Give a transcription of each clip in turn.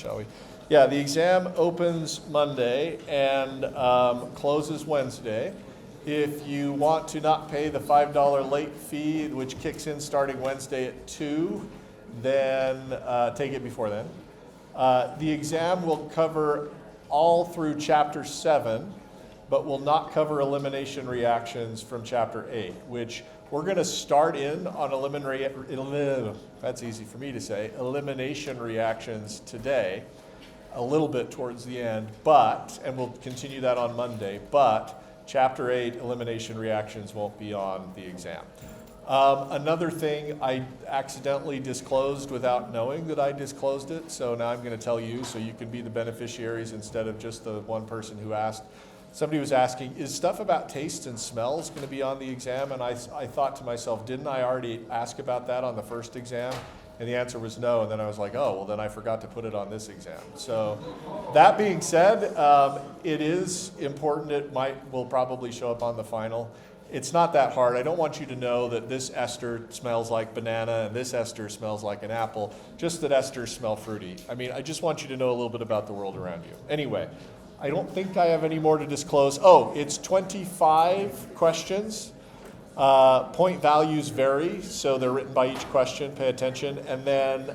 shall we? Yeah, the exam opens Monday and closes Wednesday. If you want to not pay the $5 late fee, which kicks in starting Wednesday at 2, then take it before then. The exam will cover all through Chapter 7, but will not cover elimination reactions from Chapter 8, which we're going to start in on that's easy for me to say, elimination reactions today, a little bit towards the end, and we'll continue that on Monday, but Chapter 8 elimination reactions won't be on the exam. Another thing I accidentally disclosed without knowing that I disclosed it, so now I'm going to tell you so you can be the beneficiaries instead of just the one person who asked. Somebody was asking, is stuff about tastes and smells going to be on the exam? And I thought to myself, didn't I already ask about that on the first exam? And the answer was no, and then I was like, oh, well then I forgot to put it on this exam. So that being said, it is important. Will probably show up on the final. It's not that hard. I don't want you to know that this ester smells like banana and this ester smells like an apple, just that esters smell fruity. I mean, I just want you to know a little bit about the world around you. Anyway, I don't think I have any more to disclose. Oh, it's 25 questions. Point values vary, so they're written by each question. Pay attention. And then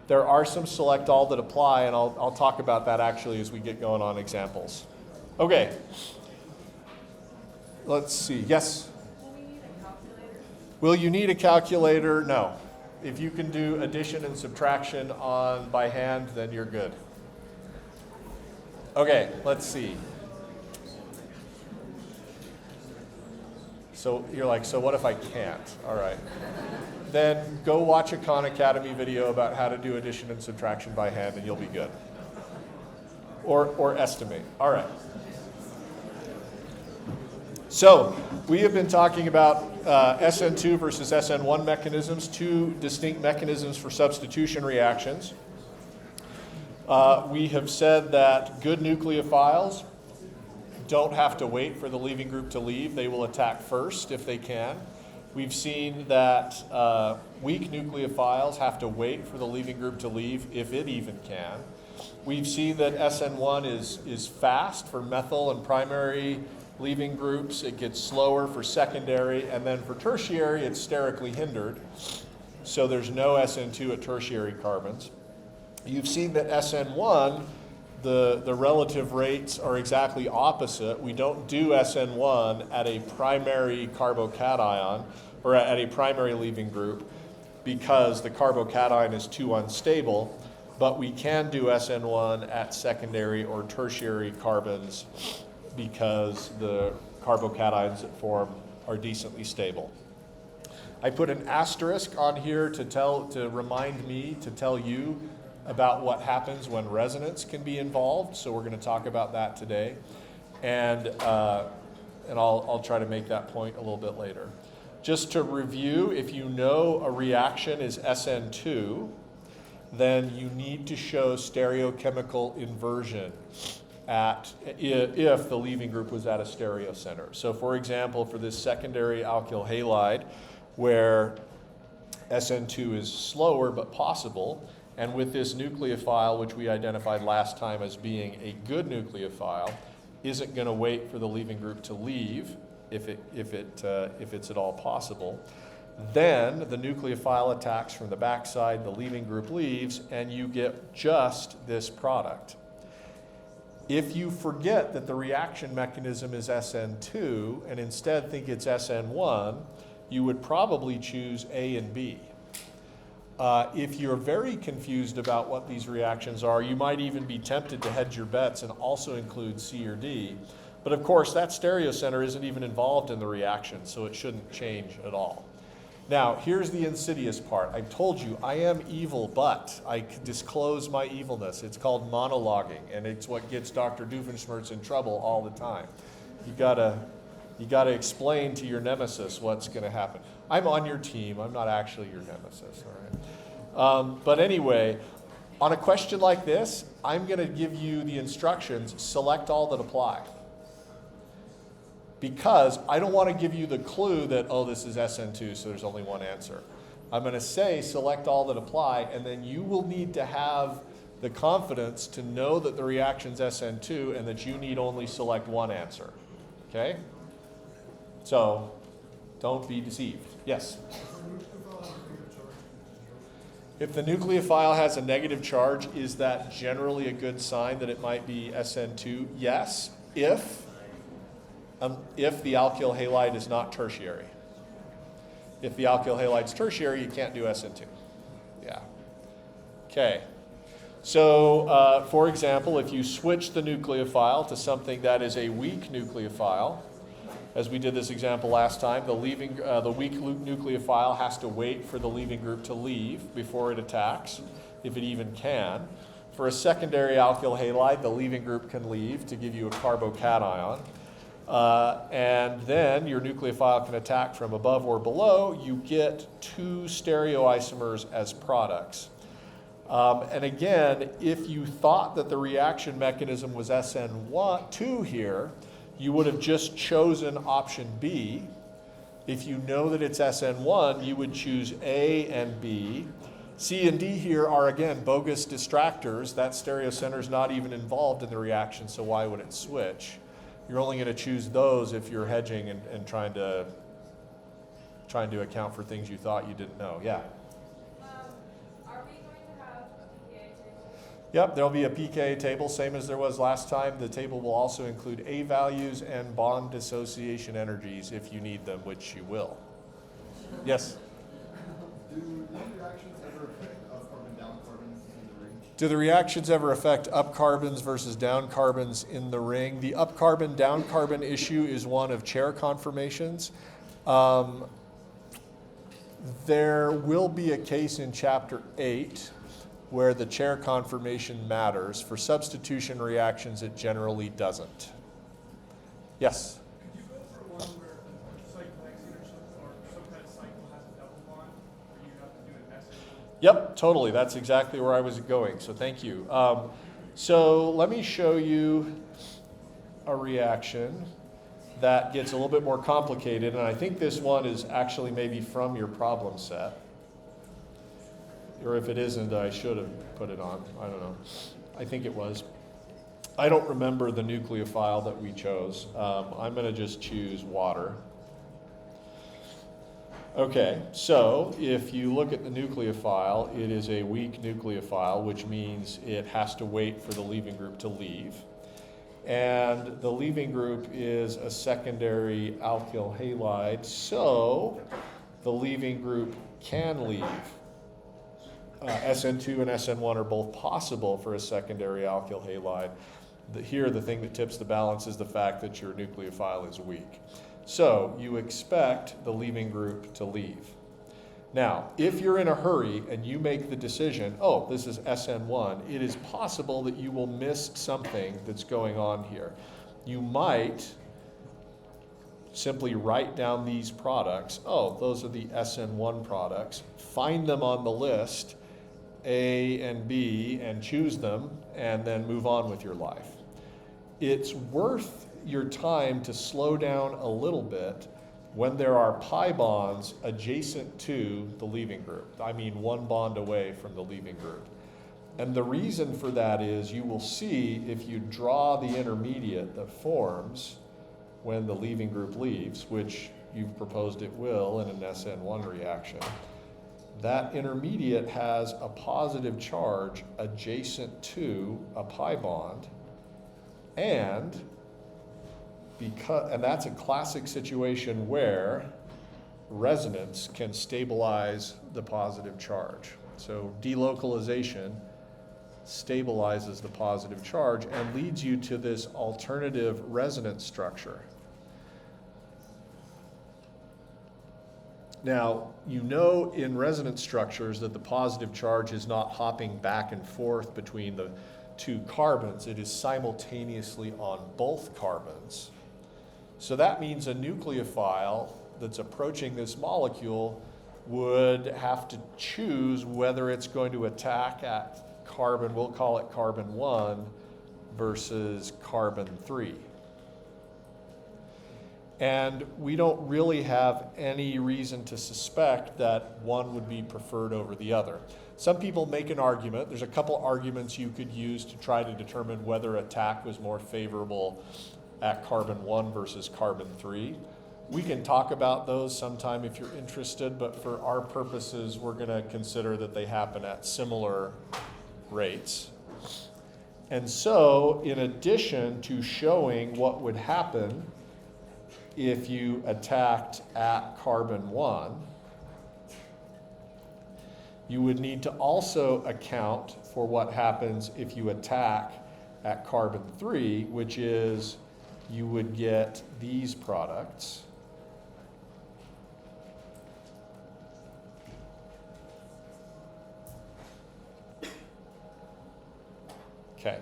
there are some select all that apply, and I'll talk about that actually as we get going on examples. Okay. Let's see. Yes? Will you need a calculator? No. If you can do addition and subtraction by hand, then you're good. Okay, let's see. So you're like, so what if I can't? All right. Then go watch a Khan Academy video about how to do addition and subtraction by hand and you'll be good. Or estimate. All right. So we have been talking about SN2 versus SN1 mechanisms, two distinct mechanisms for substitution reactions. We have said that good nucleophiles don't have to wait for the leaving group to leave. They will attack first if they can. We've seen that weak nucleophiles have to wait for the leaving group to leave if it even can. We've seen that SN1 is fast for methyl and primary leaving groups. It gets slower for secondary, and then for tertiary, it's sterically hindered. So there's no SN2 at tertiary carbons. You've seen that SN1, the relative rates are exactly opposite. We don't do SN1 at a primary carbocation, or at a primary leaving group, because the carbocation is too unstable, but we can do SN1 at secondary or tertiary carbons because the carbocations that form are decently stable. I put an asterisk on here to remind me to tell you about what happens when resonance can be involved. So we're going to talk about that today, and I'll try to make that point a little bit later. Just to review, if you know a reaction is SN2, then you need to show stereochemical inversion if the leaving group was at a stereocenter. So for example, for this secondary alkyl halide, where SN2 is slower but possible, and with this nucleophile, which we identified last time as being a good nucleophile, isn't going to wait for the leaving group to leave if it's at all possible, then the nucleophile attacks from the backside, the leaving group leaves, and you get just this product. If you forget that the reaction mechanism is SN2 and instead think it's SN1, you would probably choose A and B. If you're very confused about what these reactions are, you might even be tempted to hedge your bets and also include C or D. But of course, that stereocenter isn't even involved in the reaction, so it shouldn't change at all. Now, here's the insidious part. I told you I am evil, but I disclose my evilness. It's called monologuing, and it's what gets Dr. Doofenshmirtz in trouble all the time. You gotta explain to your nemesis what's going to happen. I'm on your team. I'm not actually your nemesis, all right? But anyway, on a question like this, I'm going to give you the instructions, select all that apply. Because I don't want to give you the clue that, oh, this is SN2, so there's only one answer. I'm going to say select all that apply, and then you will need to have the confidence to know that the reaction's SN2 and that you need only select one answer. Okay? So don't be deceived. Yes? If the nucleophile has a negative charge, is that generally a good sign that it might be SN2? Yes, if the alkyl halide is not tertiary. If the alkyl halide's tertiary, you can't do SN2. Yeah. Okay. So, for example, if you switch the nucleophile to something that is a weak nucleophile, as we did this example last time, the weak nucleophile has to wait for the leaving group to leave before it attacks, if it even can. For a secondary alkyl halide, the leaving group can leave to give you a carbocation. And then your nucleophile can attack from above or below. You get two stereoisomers as products. And again, if you thought that the reaction mechanism was SN2 here, you would have just chosen option B. If you know that it's SN1, you would choose A and B. C and D here are, again, bogus distractors. That stereocenter is not even involved in the reaction, so why would it switch? You're only going to choose those if you're hedging and trying to account for things you thought you didn't know. Yeah? Are we going to have a pKa table? Yep, there'll be a pKa table, same as there was last time. The table will also include A values and bond dissociation energies if you need them, which you will. Yes? Do these reactions ever affect up carbon, down carbons in the ring? Do the reactions ever affect up carbons versus down carbons in the ring? The up carbon, down carbon issue is one of chair conformations. There will be a case in Chapter 8 where the chair conformation matters. For substitution reactions, it generally doesn't. Yes? Could you go for one where the cyclohexene or some kind of cycle has a double bond, where you have to do an SN1? Yep, totally. That's exactly where I was going, so thank you. So let me show you a reaction that gets a little bit more complicated, and I think this one is actually maybe from your problem set. Or if it isn't, I should have put it on. I don't know. I think it was. I don't remember the nucleophile that we chose. I'm going to just choose water. Okay, so if you look at the nucleophile, it is a weak nucleophile, which means it has to wait for the leaving group to leave. And the leaving group is a secondary alkyl halide, so the leaving group can leave. SN2 and SN1 are both possible for a secondary alkyl halide. Here, the thing that tips the balance is the fact that your nucleophile is weak. So you expect the leaving group to leave. Now, if you're in a hurry and you make the decision, oh, this is SN1, it is possible that you will miss something that's going on here. You might simply write down these products. Oh, those are the SN1 products. Find them on the list, A and B, and choose them, and then move on with your life. It's worth your time to slow down a little bit when there are pi bonds adjacent to the leaving group. I mean, one bond away from the leaving group. And the reason for that is you will see if you draw the intermediate that forms when the leaving group leaves, which you've proposed it will in an SN1 reaction, that intermediate has a positive charge adjacent to a pi bond, and that's a classic situation where resonance can stabilize the positive charge. So delocalization stabilizes the positive charge and leads you to this alternative resonance structure. Now, you know in resonance structures that the positive charge is not hopping back and forth between the two carbons. It is simultaneously on both carbons. So that means a nucleophile that's approaching this molecule would have to choose whether it's going to attack at carbon, we'll call it carbon 1, versus carbon 3. And we don't really have any reason to suspect that one would be preferred over the other. Some people make an argument. There's a couple arguments you could use to try to determine whether attack was more favorable at carbon 1 versus carbon 3. We can talk about those sometime if you're interested, but for our purposes, we're going to consider that they happen at similar rates. And so, in addition to showing what would happen if you attacked at carbon 1, you would need to also account for what happens if you attack at carbon 3, which is you would get these products. Okay,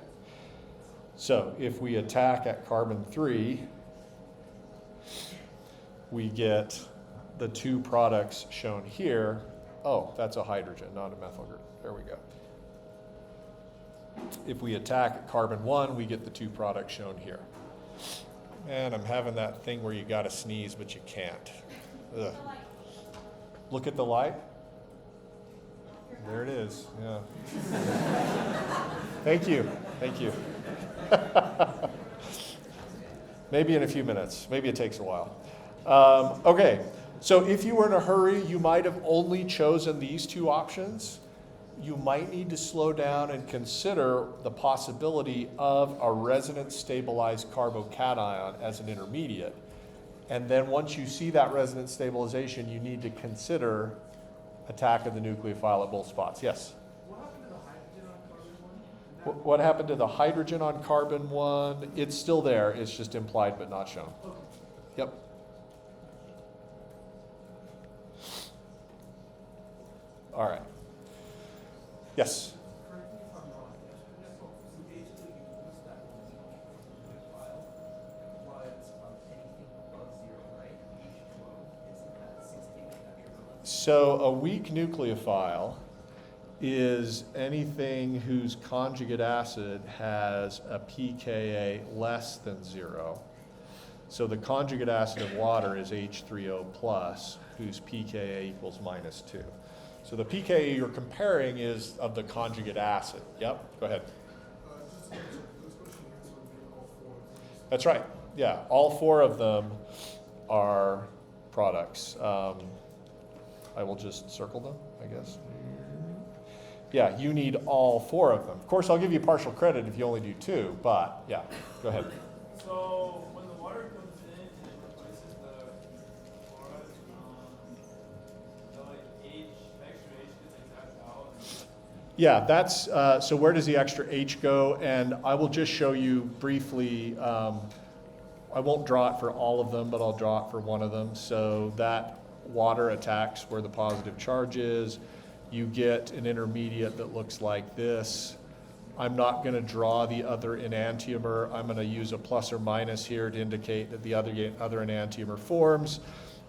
so if we attack at carbon 3, we get the two products shown here. Oh, that's a hydrogen, not a methyl group. There we go. If we attack at carbon 1, we get the two products shown here. Man, I'm having that thing where you gotta sneeze, but you can't. Ugh. Look at the light. There it is, yeah. Thank you, thank you. Maybe in a few minutes, maybe it takes a while. Okay, so if you were in a hurry, you might have only chosen these two options. You might need to slow down and consider the possibility of a resonance stabilized carbocation as an intermediate. And then once you see that resonance stabilization, you need to consider attack of the nucleophile at both spots. Yes? What happened to the hydrogen on carbon 1? What happened to the hydrogen on carbon 1? It's still there, it's just implied but not shown. Okay. Yep. All right. Yes? Correct me if I'm wrong. So basically you list that file, but anything above 0, right? H2O, isn't that 16 metric? So a weak nucleophile is anything whose conjugate acid has a pKa less than 0. So the conjugate acid of water is H3O plus, whose pKa equals -2. So the pKa you're comparing is of the conjugate acid. Yep, go ahead. Just to answer this question, you answered maybe all four of these. That's right. Yeah, all four of them are products. I will just circle them, I guess. Yeah, you need all four of them. Of course, I'll give you partial credit if you only do two, but yeah, go ahead. So when the water comes in and it replaces the chloride, the like extra H gets tapped out. Yeah, that's, so where does the extra H go? And I will just show you briefly, I won't draw it for all of them, but I'll draw it for one of them. So that water attacks where the positive charge is. You get an intermediate that looks like this. I'm not going to draw the other enantiomer. I'm going to use a plus or minus here to indicate that the other enantiomer forms.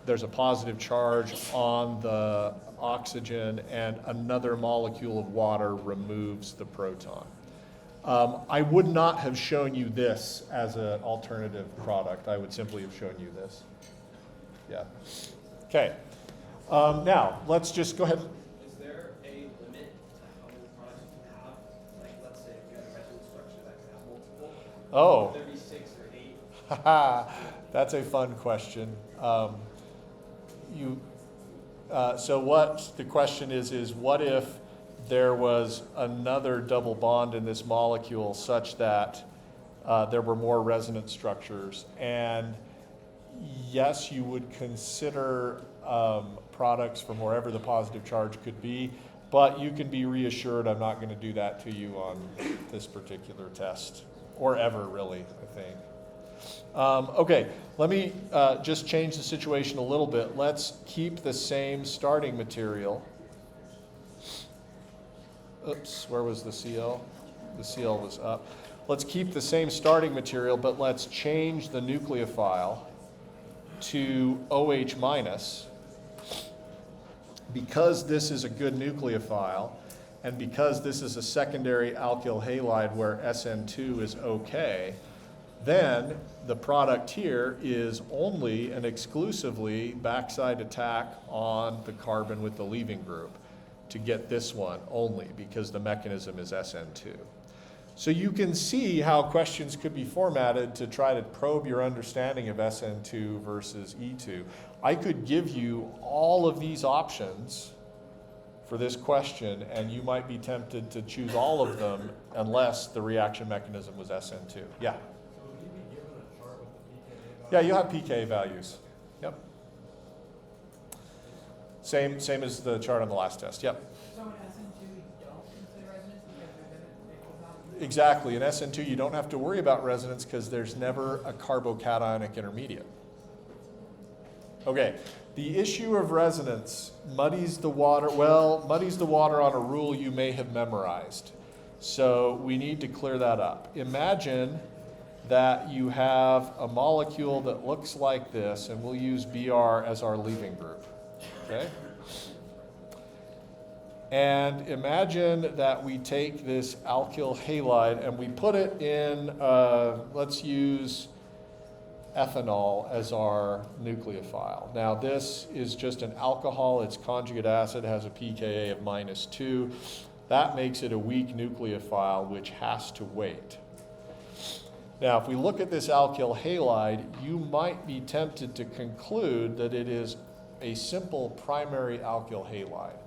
There's a positive charge on the oxygen, and another molecule of water removes the proton. I would not have shown you this as an alternative product. I would simply have shown you this. Yeah. Okay. Now, let's just go ahead. Is there a limit to how many products you can have? Like, let's say if you had a resonance structure that could have multiple, Oh. would there be 6 or 8? That's a fun question. So what the question is what if there was another double bond in this molecule such that there were more resonance structures? And yes, you would consider products from wherever the positive charge could be, but you can be reassured I'm not going to do that to you on this particular test, or ever really, I think. Okay, let me just change the situation a little bit. Let's keep the same starting material. Oops, where was the CL? The CL was up. Let's keep the same starting material, but let's change the nucleophile to OH minus. Because this is a good nucleophile, and because this is a secondary alkyl halide where SN2 is okay, then the product here is only and exclusively backside attack on the carbon with the leaving group. to get this one only because the mechanism is SN2. So you can see how questions could be formatted to try to probe your understanding of SN2 versus E2. I could give you all of these options for this question, and you might be tempted to choose all of them unless the reaction mechanism was SN2. Yeah? So would you be given a chart with the pKa values? Yeah, you'll have pKa values. Yep. Same as the chart on the last test. Yep. So in SN2, you don't consider resonance because there's an equal value? Exactly. In SN2, you don't have to worry about resonance because there's never a carbocationic intermediate. Okay. The issue of resonance muddies the water on a rule you may have memorized. So we need to clear that up. Imagine that you have a molecule that looks like this, and we'll use Br as our leaving group. Okay? And imagine that we take this alkyl halide and we put it in, let's use ethanol as our nucleophile. Now this is just an alcohol, its conjugate acid has a pKa of -2. That makes it a weak nucleophile which has to wait. Now if we look at this alkyl halide, you might be tempted to conclude that it is a simple primary alkyl halide.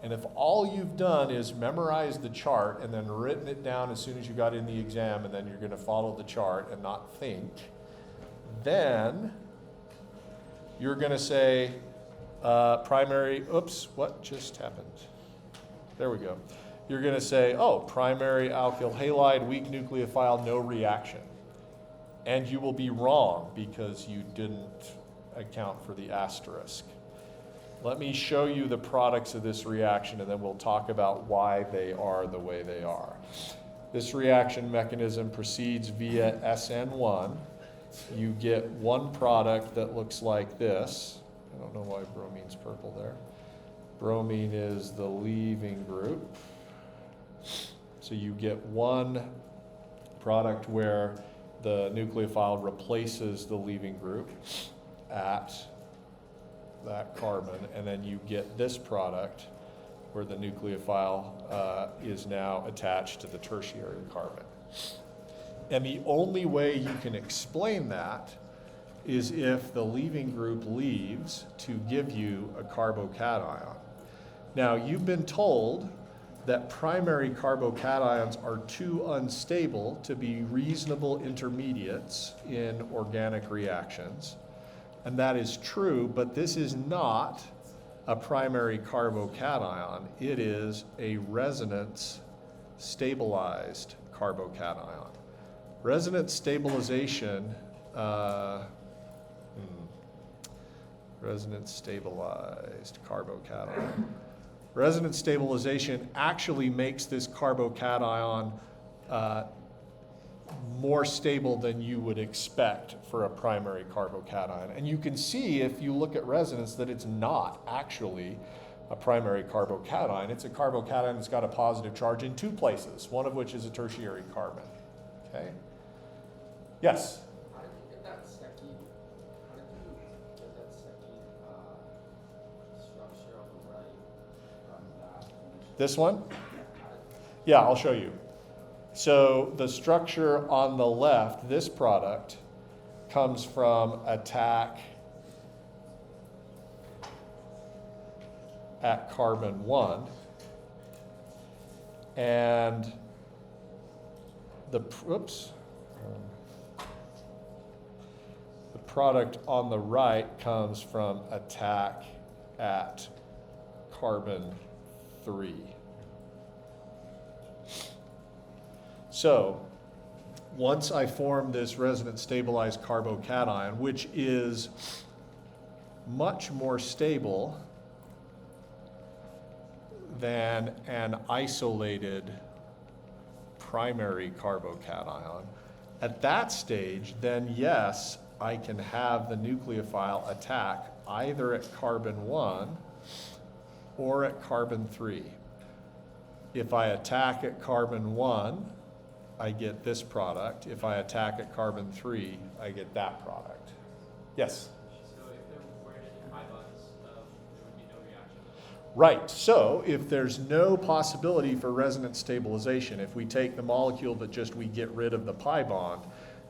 And if all you've done is memorize the chart and then written it down as soon as you got in the exam and then you're going to follow the chart and not think, then you're going to say primary, oops, what just happened? There we go. You're going to say, oh, primary alkyl halide, weak nucleophile, no reaction. And you will be wrong because you didn't account for the asterisk. Let me show you the products of this reaction and then we'll talk about why they are the way they are. This reaction mechanism proceeds via SN1. You get one product that looks like this. I don't know why bromine's purple there. Bromine is the leaving group. So you get one product where the nucleophile replaces the leaving group at that carbon, and then you get this product where the nucleophile is now attached to the tertiary carbon. And the only way you can explain that is if the leaving group leaves to give you a carbocation. Now, you've been told that primary carbocations are too unstable to be reasonable intermediates in organic reactions. And that is true, but this is not a primary carbocation. It is a resonance stabilized carbocation. Resonance stabilization, resonance stabilized carbocation. Resonance stabilization actually makes this carbocation more stable than you would expect for a primary carbocation. And you can see if you look at resonance that it's not actually a primary carbocation. It's a carbocation that's got a positive charge in two places, one of which is a tertiary carbon. Okay? Yes? How did you get that Secchi? How did you get that Secchi structure on the right from that? This one? Yeah, I'll show you. So the structure on the left, this product, comes from attack at carbon 1. And the product on the right comes from attack at carbon 3. So once I form this resonance stabilized carbocation, which is much more stable than an isolated primary carbocation, at that stage, then yes, I can have the nucleophile attack either at carbon 1 or at carbon 3. If I attack at carbon 1, I get this product. If I attack at carbon 3, I get that product. Yes? So if there were any high bonds, there would be no reaction. Right, so if there's no possibility for resonance stabilization, if we take the molecule that just we get rid of the pi bond,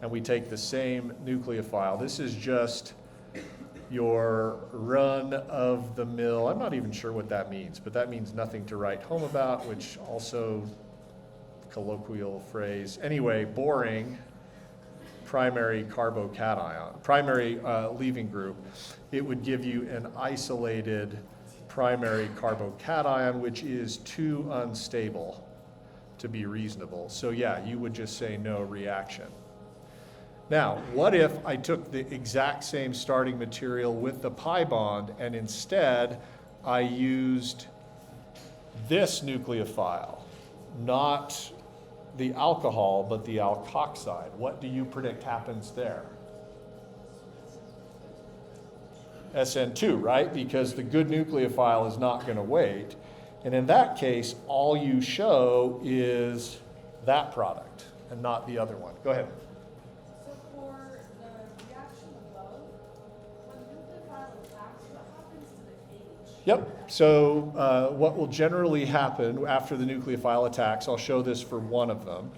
and we take the same nucleophile, this is just your run-of-the-mill, I'm not even sure what that means, but that means nothing to write home about, which also colloquial phrase. Anyway, boring primary carbocation, primary leaving group, it would give you an isolated primary carbocation, which is too unstable to be reasonable. So yeah, you would just say no reaction. Now, what if I took the exact same starting material with the pi bond and instead I used this nucleophile, not the alcohol, but the alkoxide? What do you predict happens there? SN2, right? Because the good nucleophile is not going to wait. And in that case, all you show is that product and not the other one. Go ahead. So for the reaction above, when the nucleophile attacks, what happens to the H? Yep, so what will generally happen after the nucleophile attacks, I'll show this for one of them.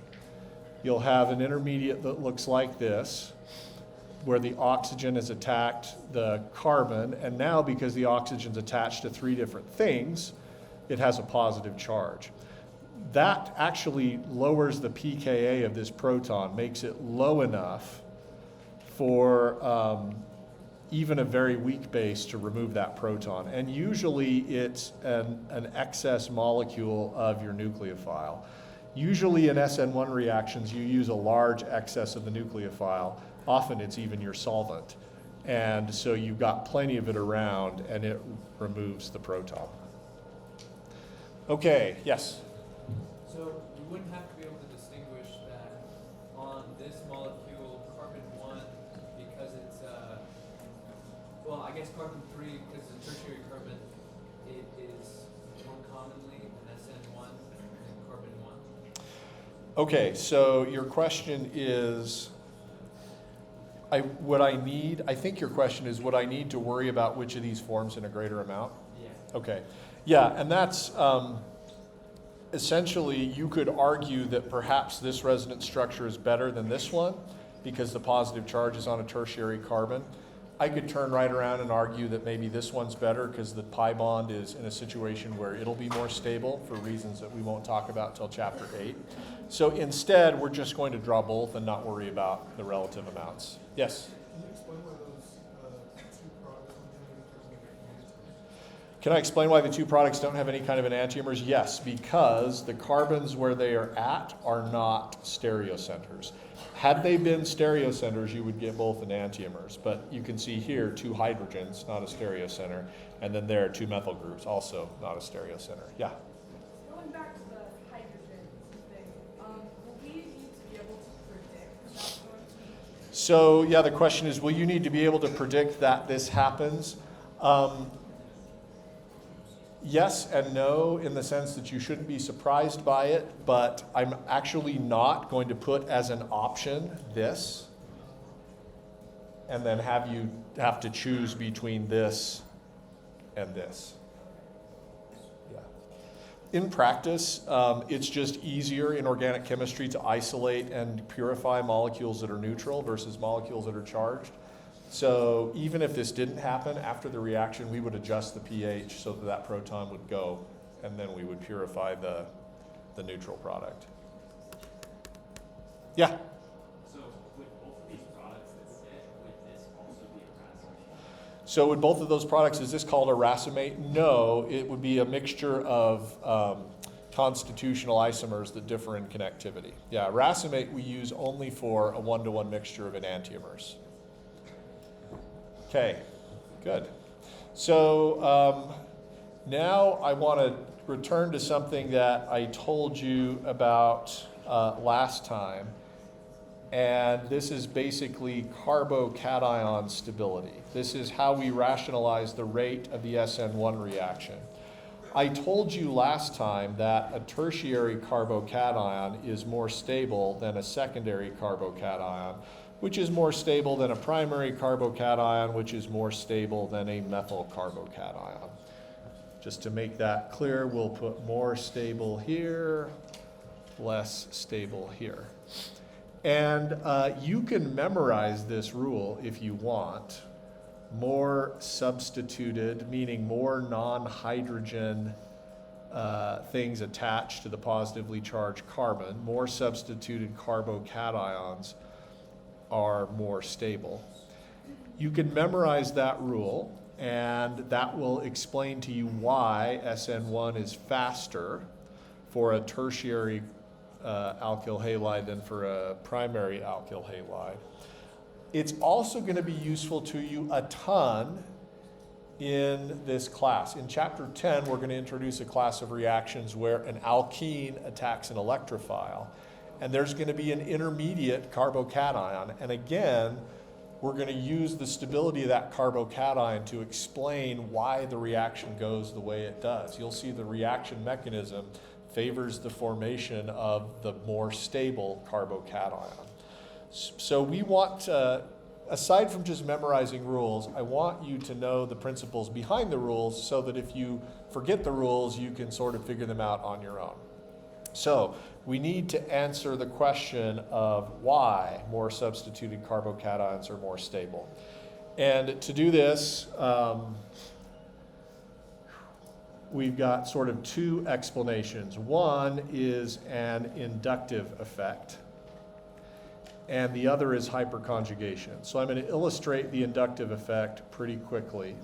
You'll have an intermediate that looks like this, where the oxygen has attacked the carbon, and now because the oxygen's attached to 3 different things, it has a positive charge. That actually lowers the pKa of this proton, makes it low enough for even a very weak base to remove that proton. And usually it's an excess molecule of your nucleophile. Usually in SN1 reactions, you use a large excess of the nucleophile. Often it's even your solvent. And so you've got plenty of it around and it removes the proton. Okay, yes? So you wouldn't have to be able to distinguish that on this molecule, carbon 1, because it's, well, I guess carbon 3, because the tertiary carbon, it is more commonly an SN1 than carbon 1. Okay, so your question is, I think your question is, would I need to worry about which of these forms in a greater amount? Yeah. Okay, yeah, and that's essentially, you could argue that perhaps this resonance structure is better than this one because the positive charge is on a tertiary carbon. I could turn right around and argue that maybe this one's better because the pi bond is in a situation where it'll be more stable for reasons that we won't talk about till chapter 8. So instead, we're just going to draw both and not worry about the relative amounts. Yes? Can you explain why those 2 products don't have any kind of enantiomers? Can I explain why the 2 products don't have any kind of enantiomers? Yes, because the carbons where they are at are not stereocenters. Had they been stereocenters, you would get both enantiomers, but you can see here 2 hydrogens, not a stereocenter, and then there are 2 methyl groups, also not a stereocenter. Yeah? Going back to the hydrogen thing, will we need to be able to predict that going to be? So yeah, the question is, will you need to be able to predict that this happens? Yes and no, in the sense that you shouldn't be surprised by it, but I'm actually not going to put as an option this, and then have to choose between this and this. Yeah. In practice, it's just easier in organic chemistry to isolate and purify molecules that are neutral versus molecules that are charged. So even if this didn't happen, after the reaction, we would adjust the pH so that that proton would go, and then we would purify the neutral product. Yeah? So with both of these products instead, would this also be a racemate? So with both of those products, is this called a racemate? No, it would be a mixture of constitutional isomers that differ in connectivity. Yeah, racemate we use only for a 1-to-1 mixture of enantiomers. Okay, good. So now I want to return to something that I told you about last time, and this is basically carbocation stability. This is how we rationalize the rate of the SN1 reaction. I told you last time that a tertiary carbocation is more stable than a secondary carbocation, which is more stable than a primary carbocation, which is more stable than a methyl carbocation. Just to make that clear, we'll put more stable here, less stable here. And you can memorize this rule if you want. More substituted, meaning more non-hydrogen things attached to the positively charged carbon, more substituted carbocations are more stable. You can memorize that rule, and that will explain to you why SN1 is faster for a tertiary alkyl halide than for a primary alkyl halide. It's also going to be useful to you a ton in this class. In chapter 10, we're going to introduce a class of reactions where an alkene attacks an electrophile, and there's going to be an intermediate carbocation. And again, we're going to use the stability of that carbocation to explain why the reaction goes the way it does. You'll see the reaction mechanism favors the formation of the more stable carbocation. So we want, aside from just memorizing rules, I want you to know the principles behind the rules so that if you forget the rules, you can sort of figure them out on your own. So we need to answer the question of why more substituted carbocations are more stable. And to do this, we've got sort of two explanations. One is an inductive effect, and the other is hyperconjugation. So I'm going to illustrate the inductive effect pretty quickly.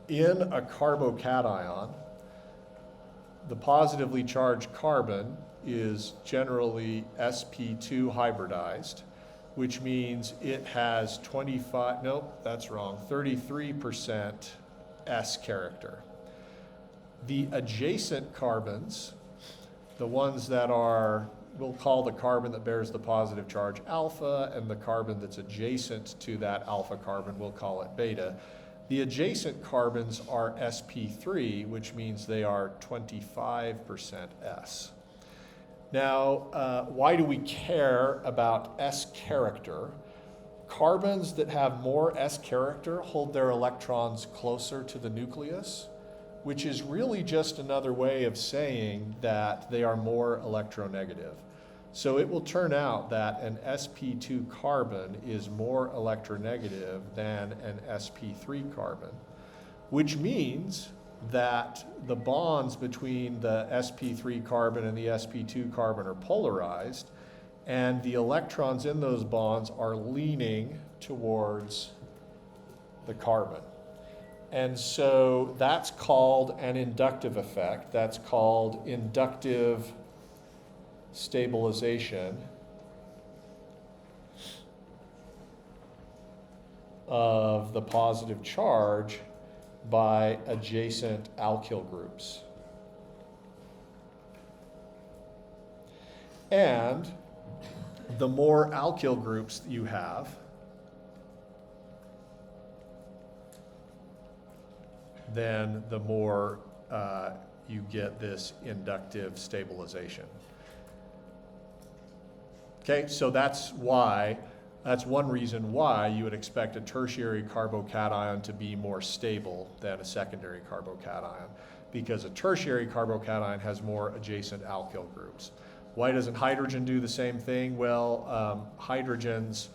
In a carbocation, the positively charged carbon is generally sp2 hybridized, which means it has 33% S character. The adjacent carbons, the ones that are, we'll call the carbon that bears the positive charge alpha, and the carbon that's adjacent to that alpha carbon, we'll call it beta. The adjacent carbons are sp3, which means they are 25% S. Now, why do we care about S character? Carbons that have more S character hold their electrons closer to the nucleus, which is really just another way of saying that they are more electronegative. So it will turn out that an sp2 carbon is more electronegative than an sp3 carbon, which means that the bonds between the sp3 carbon and the sp2 carbon are polarized, and the electrons in those bonds are leaning towards the carbon. And so that's called an inductive effect. That's called inductive stabilization of the positive charge by adjacent alkyl groups. And the more alkyl groups you have, then the more you get this inductive stabilization. Okay, so that's one reason why you would expect a tertiary carbocation to be more stable than a secondary carbocation, because a tertiary carbocation has more adjacent alkyl groups. Why doesn't hydrogen do the same thing? Well, hydrogens,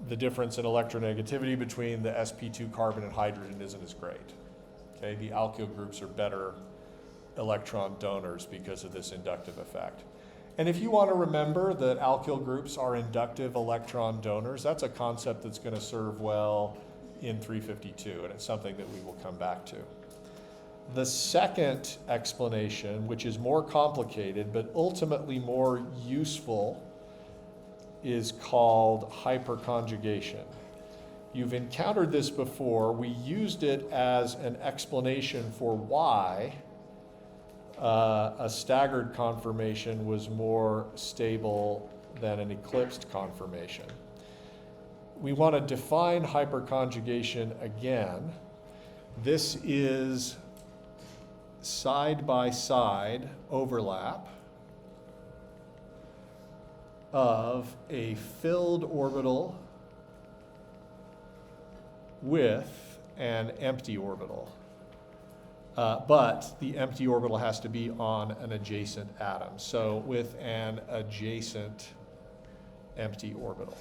the difference in electronegativity between the sp2 carbon and hydrogen isn't as great. Okay, the alkyl groups are better electron donors because of this inductive effect. And if you want to remember that alkyl groups are inductive electron donors, that's a concept that's going to serve well in 352, and it's something that we will come back to. The second explanation, which is more complicated but ultimately more useful, is called hyperconjugation. You've encountered this before. We used it as an explanation for why a staggered conformation was more stable than an eclipsed conformation. We want to define hyperconjugation again. This is side-by-side overlap of a filled orbital with an empty orbital. but the empty orbital has to be on an adjacent atom. So with an adjacent empty orbital.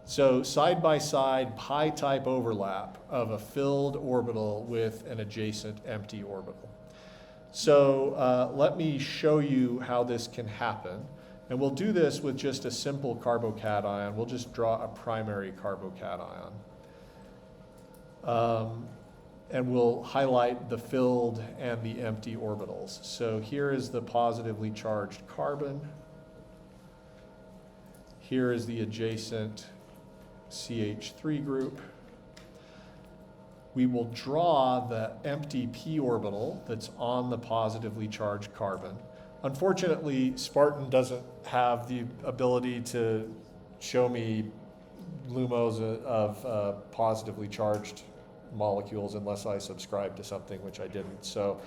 So side by side pi type overlap of a filled orbital with an adjacent empty orbital. So let me show you how this can happen. And we'll do this with just a simple carbocation. We'll just draw a primary carbocation. And we'll highlight the filled and the empty orbitals. So here is the positively charged carbon. Here is the adjacent CH3 group. We will draw the empty p orbital that's on the positively charged carbon. Unfortunately, Spartan doesn't have the ability to show me lumos of positively charged molecules unless I subscribe to something, which I didn't. So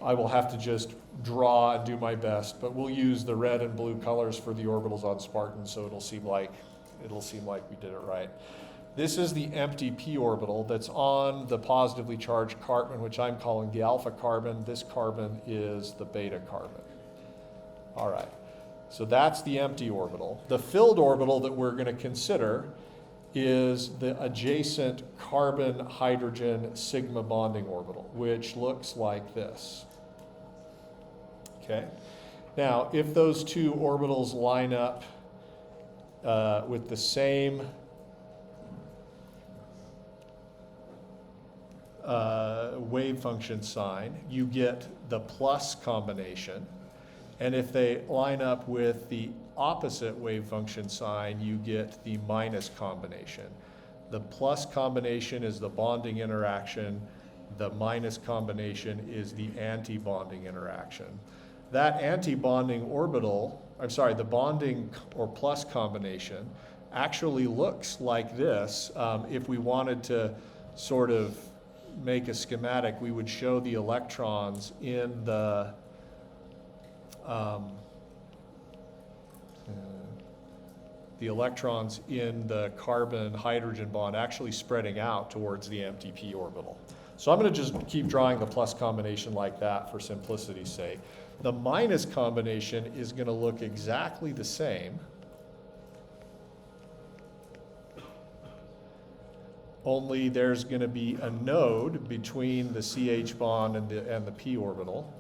I will have to just draw and do my best, but we'll use the red and blue colors for the orbitals on Spartan, so it'll seem like we did it right. This is the empty p orbital that's on the positively charged carbon, which I'm calling the alpha carbon. This carbon is the beta carbon. All right, so that's the empty orbital. The filled orbital that we're going to consider is the adjacent carbon-hydrogen sigma bonding orbital, which looks like this. Okay, now if those two orbitals line up with the same wave function sign, you get the plus combination. And if they line up with the opposite wave function sign, you get the minus combination. The plus combination is the bonding interaction. The minus combination is the anti-bonding interaction. That anti-bonding orbital, the bonding or plus combination actually looks like this. If we wanted to sort of make a schematic, we would show the electrons in the carbon-hydrogen bond actually spreading out towards the empty p orbital. So I'm going to just keep drawing the plus combination like that for simplicity's sake. The minus combination is going to look exactly the same, only there's going to be a node between the CH bond and the p orbital,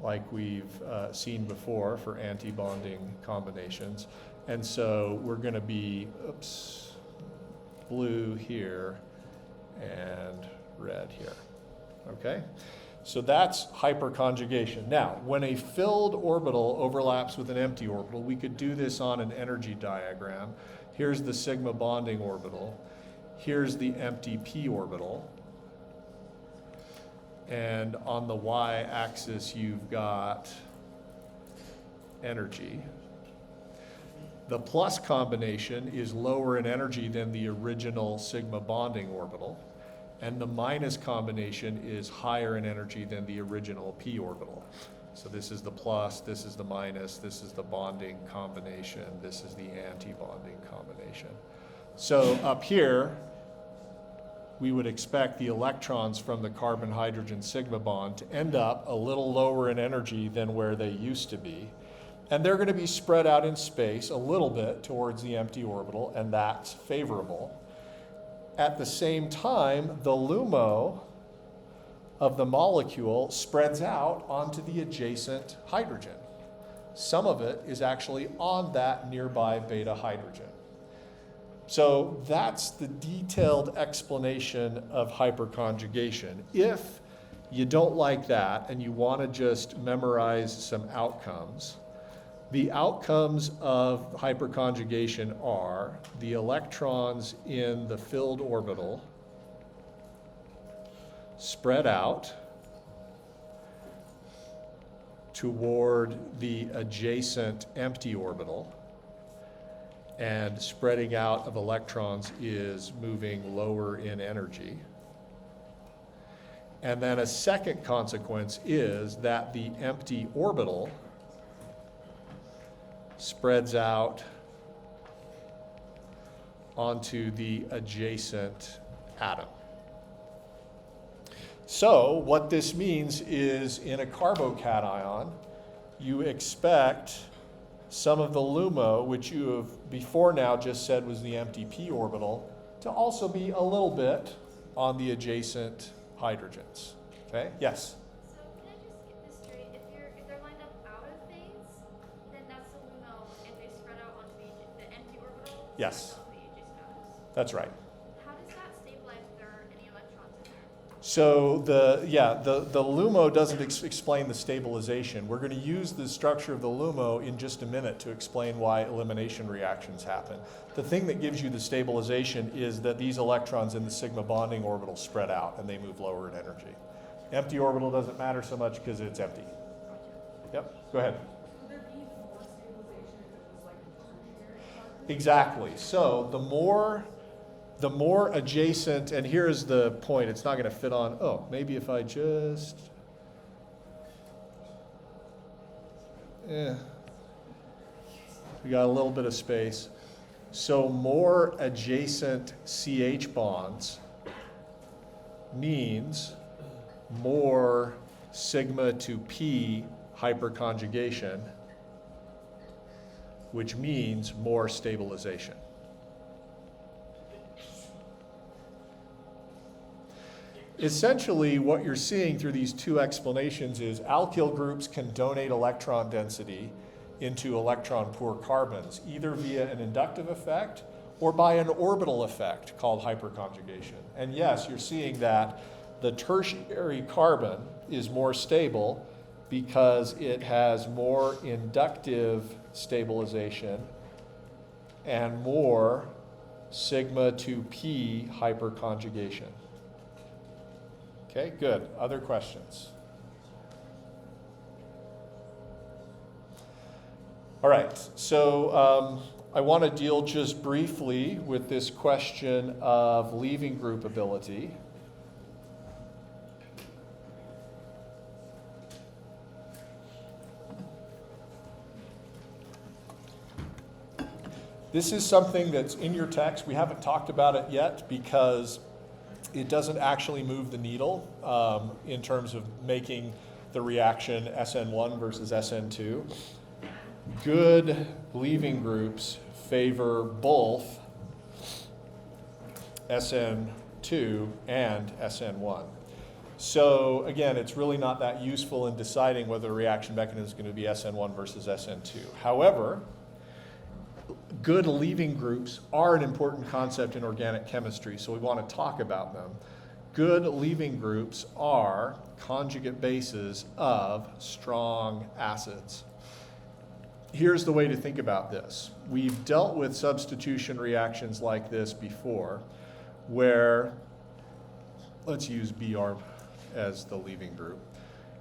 like we've seen before for anti-bonding combinations. And so we're going to be, blue here and red here, okay? So that's hyperconjugation. Now, when a filled orbital overlaps with an empty orbital, we could do this on an energy diagram. Here's the sigma bonding orbital. Here's the empty p orbital. And on the y-axis, you've got energy. The plus combination is lower in energy than the original sigma bonding orbital, and the minus combination is higher in energy than the original p orbital. So this is the plus, this is the minus, this is the bonding combination, this is the anti-bonding combination. So up here, we would expect the electrons from the carbon-hydrogen sigma bond to end up a little lower in energy than where they used to be. And they're going to be spread out in space a little bit towards the empty orbital, and that's favorable. At the same time, the LUMO of the molecule spreads out onto the adjacent hydrogen. Some of it is actually on that nearby beta hydrogen. So that's the detailed explanation of hyperconjugation. If you don't like that and you want to just memorize some outcomes, the outcomes of hyperconjugation are the electrons in the filled orbital spread out toward the adjacent empty orbital, and spreading out of electrons is moving lower in energy. And then a second consequence is that the empty orbital spreads out onto the adjacent atom. So what this means is in a carbocation, you expect some of the LUMO, which you have before now just said was the empty p orbital, to also be a little bit on the adjacent hydrogens. Okay? Yes? So can I just get this straight? If they're lined up out of phase, then that's the LUMO and they spread out onto the empty orbital? Yes. On the adjacent atoms. That's right. How does that stabilize if there are any electrons in there? So the LUMO doesn't explain the stabilization. We're going to use the structure of the LUMO in just a minute to explain why elimination reactions happen. The thing that gives you the stabilization is that these electrons in the sigma bonding orbital spread out and they move lower in energy. Empty orbital doesn't matter so much because it's empty. Yep, go ahead. Would there be more stabilization if it was like a tertiary carbon? Exactly. So the more adjacent, and here's the point, it's not going to fit on, oh, maybe if I just, we got a little bit of space. So more adjacent CH bonds means more sigma to P hyperconjugation, which means more stabilization. Essentially, what you're seeing through these two explanations is alkyl groups can donate electron density into electron-poor carbons, either via an inductive effect or by an orbital effect called hyperconjugation. And yes, you're seeing that the tertiary carbon is more stable because it has more inductive stabilization and more sigma to P hyperconjugation. Okay, good. Other questions? All right, so I want to deal just briefly with this question of leaving group ability. This is something that's in your text. We haven't talked about it yet because it doesn't actually move the needle in terms of making the reaction SN1 versus SN2. Good leaving groups favor both SN2 and SN1. So again, it's really not that useful in deciding whether the reaction mechanism is going to be SN1 versus SN2. However, good leaving groups are an important concept in organic chemistry, so we want to talk about them. Good leaving groups are conjugate bases of strong acids. Here's the way to think about this. We've dealt with substitution reactions like this before, where, let's use Br as the leaving group.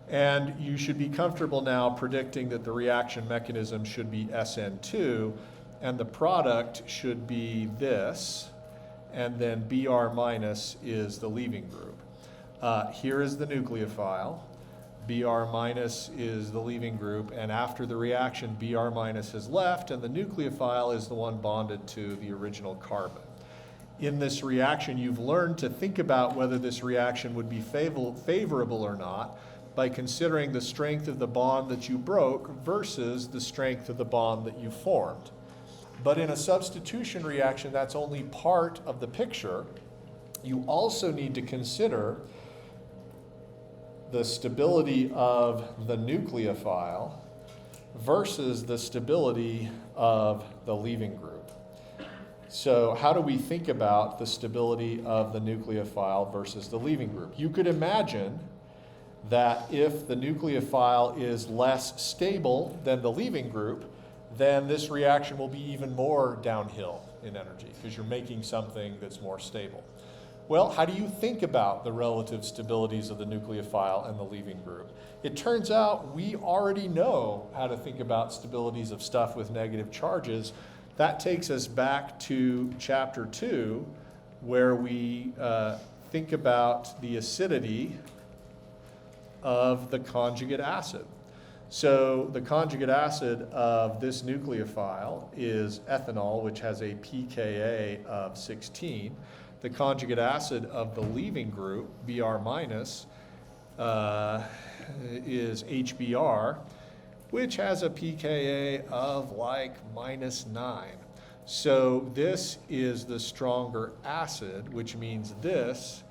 And you should be comfortable now predicting that the reaction mechanism should be SN2, and the product should be this, and then Br minus is the leaving group. Here is the nucleophile. Br minus is the leaving group, and after the reaction, Br minus has left, and the nucleophile is the one bonded to the original carbon. In this reaction, you've learned to think about whether this reaction would be favorable or not by considering the strength of the bond that you broke versus the strength of the bond that you formed. But in a substitution reaction, that's only part of the picture. You also need to consider the stability of the nucleophile versus the stability of the leaving group. So how do we think about the stability of the nucleophile versus the leaving group? You could imagine that if the nucleophile is less stable than the leaving group, then this reaction will be even more downhill in energy because you're making something that's more stable. Well, how do you think about the relative stabilities of the nucleophile and the leaving group? It turns out we already know how to think about stabilities of stuff with negative charges. That takes us back to chapter 2, where we think about the acidity of the conjugate acid. So the conjugate acid of this nucleophile is ethanol, which has a pKa of 16. The conjugate acid of the leaving group, Br minus, is HBr, which has a pKa of like -9. So this is the stronger acid, which means this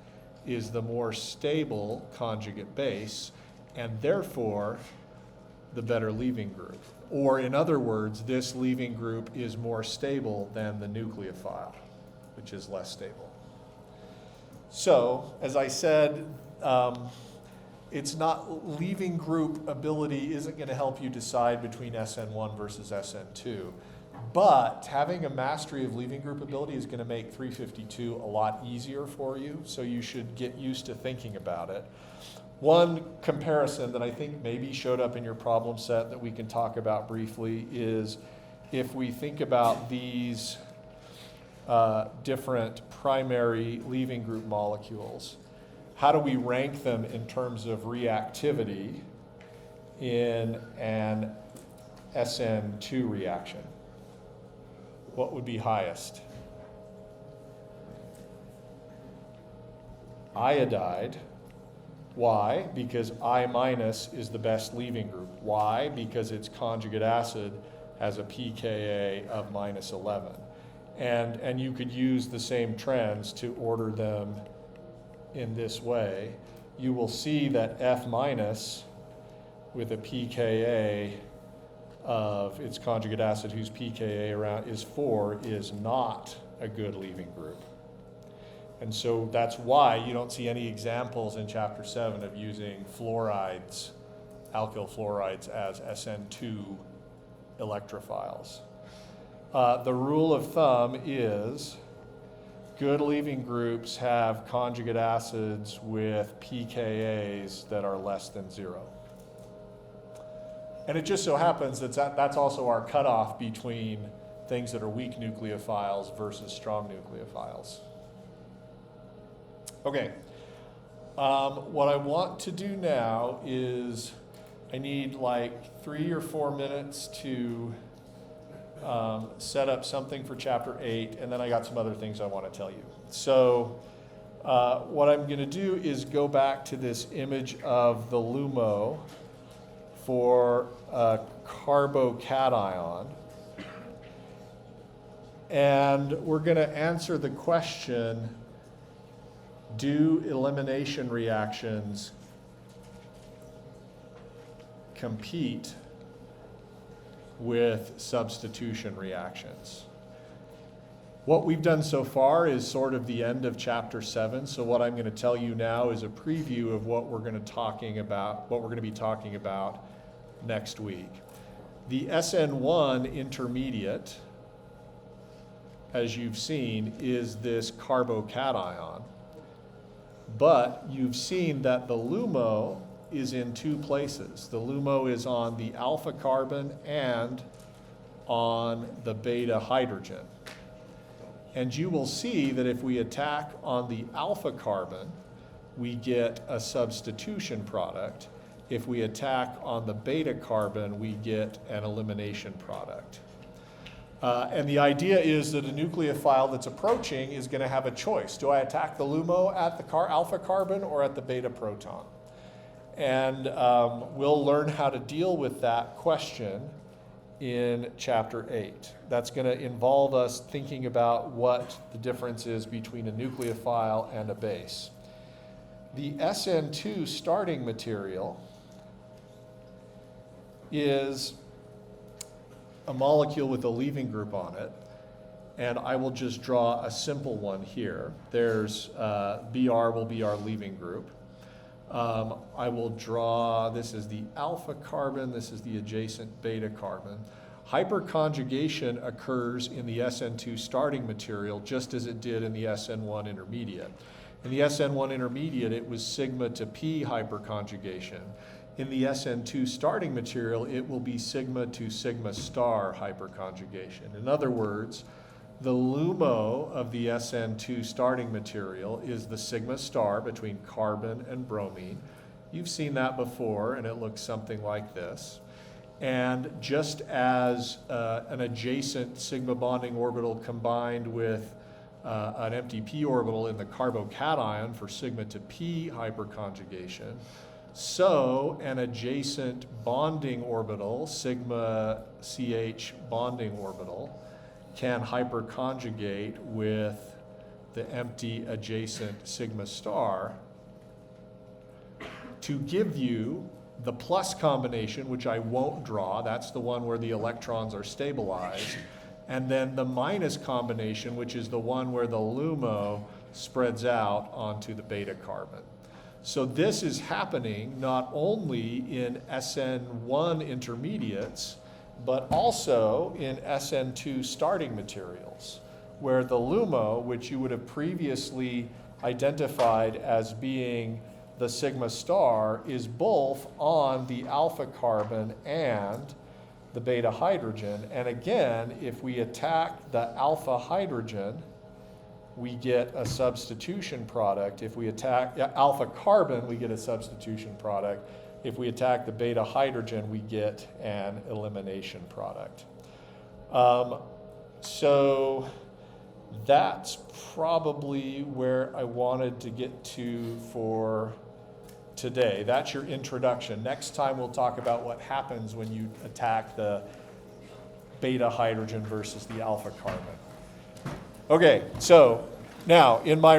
is the more stable conjugate base, and therefore the better leaving group. Or in other words, this leaving group is more stable than the nucleophile, which is less stable. So, as I said, it's not, leaving group ability isn't going to help you decide between SN1 versus SN2. But having a mastery of leaving group ability is going to make 352 a lot easier for you, so you should get used to thinking about it. One comparison that I think maybe showed up in your problem set that we can talk about briefly is if we think about these different primary leaving group molecules, how do we rank them in terms of reactivity in an SN2 reaction? What would be highest? Iodide. Why? Because I- is the best leaving group. Why? Because its conjugate acid has a pKa of -11. And you could use the same trends to order them in this way. You will see that F- with a pKa of its conjugate acid whose pKa around is 4 is not a good leaving group. And so that's why you don't see any examples in chapter 7 of using fluorides, alkyl fluorides as SN2 electrophiles. The rule of thumb is good leaving groups have conjugate acids with pKa's that are less than 0. And it just so happens that that's also our cutoff between things that are weak nucleophiles versus strong nucleophiles. Okay, what I want to do now is I need like 3 or 4 minutes to set up something for chapter 8, and then I got some other things I want to tell you. So what I'm going to do is go back to this image of the LUMO for a carbocation, and we're going to answer the question, do elimination reactions compete with substitution reactions? What we've done so far is sort of the end of chapter 7, so what I'm going to tell you now is a preview of what we're going to be talking about next week. The SN1 intermediate, as you've seen, is this carbocation, but you've seen that the LUMO is in 2 places. The LUMO is on the alpha carbon and on the beta hydrogen. And you will see that if we attack on the alpha carbon, we get a substitution product. If we attack on the beta carbon, we get an elimination product. And the idea is that a nucleophile that's approaching is going to have a choice. Do I attack the LUMO at the alpha carbon or at the beta proton? And we'll learn how to deal with that question in chapter 8. That's going to involve us thinking about what the difference is between a nucleophile and a base. The SN2 starting material is a molecule with a leaving group on it, and I will just draw a simple one here. There's Br will be our leaving group. I will draw, this is the alpha carbon, this is the adjacent beta carbon. Hyperconjugation occurs in the SN2 starting material just as it did in the SN1 intermediate. In the SN1 intermediate, it was sigma to P hyperconjugation. In the SN2 starting material, it will be sigma to sigma star hyperconjugation. In other words, the LUMO of the SN2 starting material is the sigma star between carbon and bromine. You've seen that before, and it looks something like this. And just as an adjacent sigma bonding orbital combined with an empty p orbital in the carbocation for sigma to p hyperconjugation, So an adjacent bonding orbital, sigma CH bonding orbital, can hyperconjugate with the empty adjacent sigma star to give you the plus combination, which I won't draw. That's the one where the electrons are stabilized. And then the minus combination, which is the one where the LUMO spreads out onto the beta carbon. So this is happening not only in SN1 intermediates, but also in SN2 starting materials, where the LUMO, which you would have previously identified as being the sigma star, is both on the alpha carbon and the beta hydrogen. And again, if we attack the alpha hydrogen, we get a substitution product. If we attack alpha carbon, we get a substitution product. If we attack the beta hydrogen, we get an elimination product. So that's probably where I wanted to get to for today. That's your introduction. Next time we'll talk about what happens when you attack the beta hydrogen versus the alpha carbon. Okay, so now in my